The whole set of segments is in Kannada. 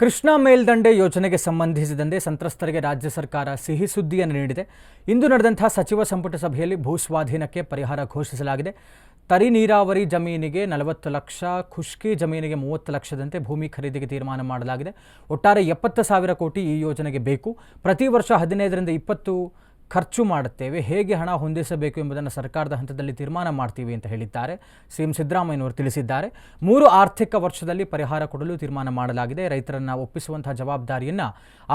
ಕೃಷ್ಣಾ ಮೇಲ್ದಂಡೆ ಯೋಜನೆಗೆ ಸಂಬಂಧಿಸಿದಂತೆ ಸಂತ್ರಸ್ತರಿಗೆ ರಾಜ್ಯ ಸರ್ಕಾರ ಸಿಹಿ ಸುದ್ದಿಯನ್ನು ನೀಡಿದೆ. ಇಂದು ನಡೆದಂತಹ ಸಚಿವ ಸಂಪುಟ ಸಭೆಯಲ್ಲಿ ಭೂಸ್ವಾಧೀನಕ್ಕೆ ಪರಿಹಾರ ಘೋಷಿಸಲಾಗಿದೆ. ತರಿ ನೀರಾವರಿ ಜಮೀನಿಗೆ 40 ಲಕ್ಷ, ಖುಷ್ಕಿ ಜಮೀನಿಗೆ 30 ಲಕ್ಷದಂತೆ ಭೂಮಿ ಖರೀದಿಗೆ ತೀರ್ಮಾನ ಮಾಡಲಾಗಿದೆ. ಒಟ್ಟಾರೆ 70,000 ಕೋಟಿ ಈ ಯೋಜನೆಗೆ ಬೇಕು. ಪ್ರತಿ ವರ್ಷ 15ರಿಂದ 20 ಖರ್ಚು ಮಾಡುತ್ತೇವೆ. ಹೇಗೆ ಹಣ ಹೊಂದಿಸಬೇಕು ಎಂಬುದನ್ನು ಸರ್ಕಾರದ ಹಂತದಲ್ಲಿ ತೀರ್ಮಾನ ಮಾಡ್ತೀವಿ ಅಂತ ಹೇಳಿದ್ದಾರೆ. ಸಿಎಂ ಸಿದ್ದರಾಮಯ್ಯನವರು ತಿಳಿಸಿದ್ದಾರೆ. 3 ಆರ್ಥಿಕ ವರ್ಷದಲ್ಲಿ ಪರಿಹಾರ ಕೊಡಲು ತೀರ್ಮಾನ ಮಾಡಲಾಗಿದೆ. ರೈತರನ್ನು ಒಪ್ಪಿಸುವಂತಹ ಜವಾಬ್ದಾರಿಯನ್ನು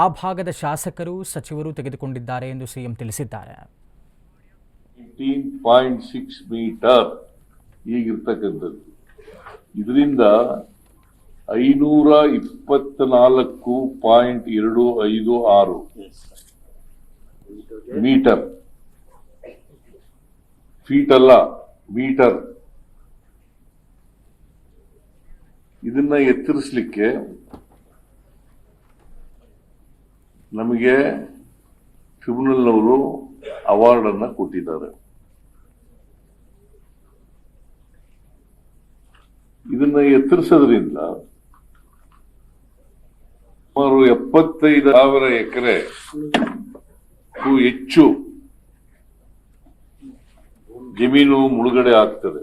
ಆ ಭಾಗದ ಶಾಸಕರು, ಸಚಿವರು ತೆಗೆದುಕೊಂಡಿದ್ದಾರೆ ಎಂದು ಸಿಎಂ ತಿಳಿಸಿದ್ದಾರೆ. 18.6 ಮೀಟರ್ ಈಗಿರ್ತಕ್ಕಂಥದ್ದು, ಇದರಿಂದ 524.256 ಮೀಟರ್, ಫೀಟ್ ಅಲ್ಲ ಮೀಟರ್. ಇದನ್ನ ಎತ್ತರಿಸಲಿಕ್ಕೆ ನಮಗೆ ಟ್ರಿಬ್ಯುನಲ್ನವರು ಅವಾರ್ಡ್ ಅನ್ನ ಕೊಟ್ಟಿದ್ದಾರೆ. ಇದನ್ನ ಎತ್ತರಿಸೋದ್ರಿಂದ ಸುಮಾರು 75,000 ಎಕರೆ ಹೆಚ್ಚು ಜಮೀನು ಮುಳುಗಡೆ ಆಗ್ತದೆ.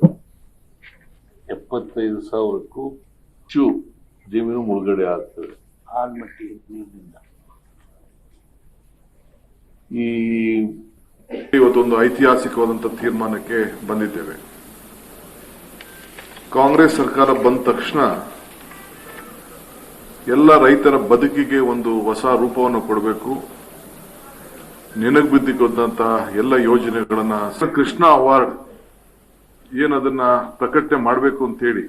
75,000ಕ್ಕೂ ಹೆಚ್ಚು ಜಮೀನು ಮುಳುಗಡೆ ಆಗ್ತದೆ ಆಲ್ಮಟ್ಟಿ ನೀರಿನಿಂದ. ಇವತ್ತೊಂದು ಐತಿಹಾಸಿಕವಾದಂತಹ ತೀರ್ಮಾನಕ್ಕೆ ಬಂದಿದ್ದೇವೆ. ಕಾಂಗ್ರೆಸ್ ಸರ್ಕಾರ ಬಂದ ತಕ್ಷಣ ಎಲ್ಲ ರೈತರ ಬದುಕಿಗೆ ಒಂದು ಹೊಸ ರೂಪವನ್ನು ಕೊಡಬೇಕು. ನೆನಗುಬಿದ್ದಿಕೊಂಡಂತಹ ಎಲ್ಲ ಯೋಜನೆಗಳನ್ನ ಕೃಷ್ಣ ಅವಾರ್ಡ್ ಏನದನ್ನ ಪ್ರಕಟಣೆ ಮಾಡಬೇಕು ಅಂತ ಹೇಳಿ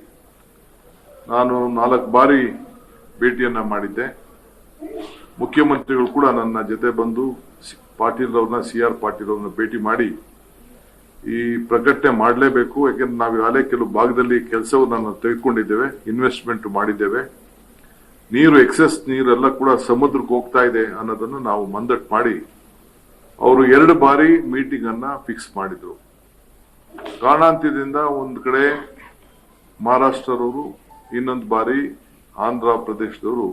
ನಾನು 4 ಬಾರಿ ಭೇಟಿಯನ್ನ ಮಾಡಿದ್ದೆ. ಮುಖ್ಯಮಂತ್ರಿಗಳು ಕೂಡ ನನ್ನ ಜೊತೆ ಬಂದು ಪಾಟೀಲ್ ಅವ್ರನ್ನ, CR ಪಾಟೀಲ್ ಅವ್ರನ್ನ ಭೇಟಿ ಮಾಡಿ ಈ ಪ್ರಕಟಣೆ ಮಾಡಲೇಬೇಕು. ಯಾಕೆಂದ್ರೆ ನಾವು ಈಗಾಗಲೇ ಕೆಲವು ಭಾಗದಲ್ಲಿ ಕೆಲಸವನ್ನು ತೆಗೆದುಕೊಂಡಿದ್ದೇವೆ, ಇನ್ವೆಸ್ಟ್ಮೆಂಟ್ ಮಾಡಿದ್ದೇವೆ. ನೀರು ಎಕ್ಸೆಸ್ ನೀರೆಲ್ಲ ಕೂಡ ಸಮುದ್ರಕ್ಕೆ ಹೋಗ್ತಾ ಇದೆ ಅನ್ನೋದನ್ನು ನಾವು ಮಂದಟ್ ಮಾಡಿ ಅವರು 2 ಬಾರಿ ಮೀಟಿಂಗ್ ಅನ್ನ ಫಿಕ್ಸ್ ಮಾಡಿದ್ರು. ಕಾರಣಾಂತರದಿಂದ ಒಂದು ಕಡೆ ಮಹಾರಾಷ್ಟ್ರದವರು, ಇನ್ನೊಂದು ಬಾರಿ ಆಂಧ್ರ ಪ್ರದೇಶದವರು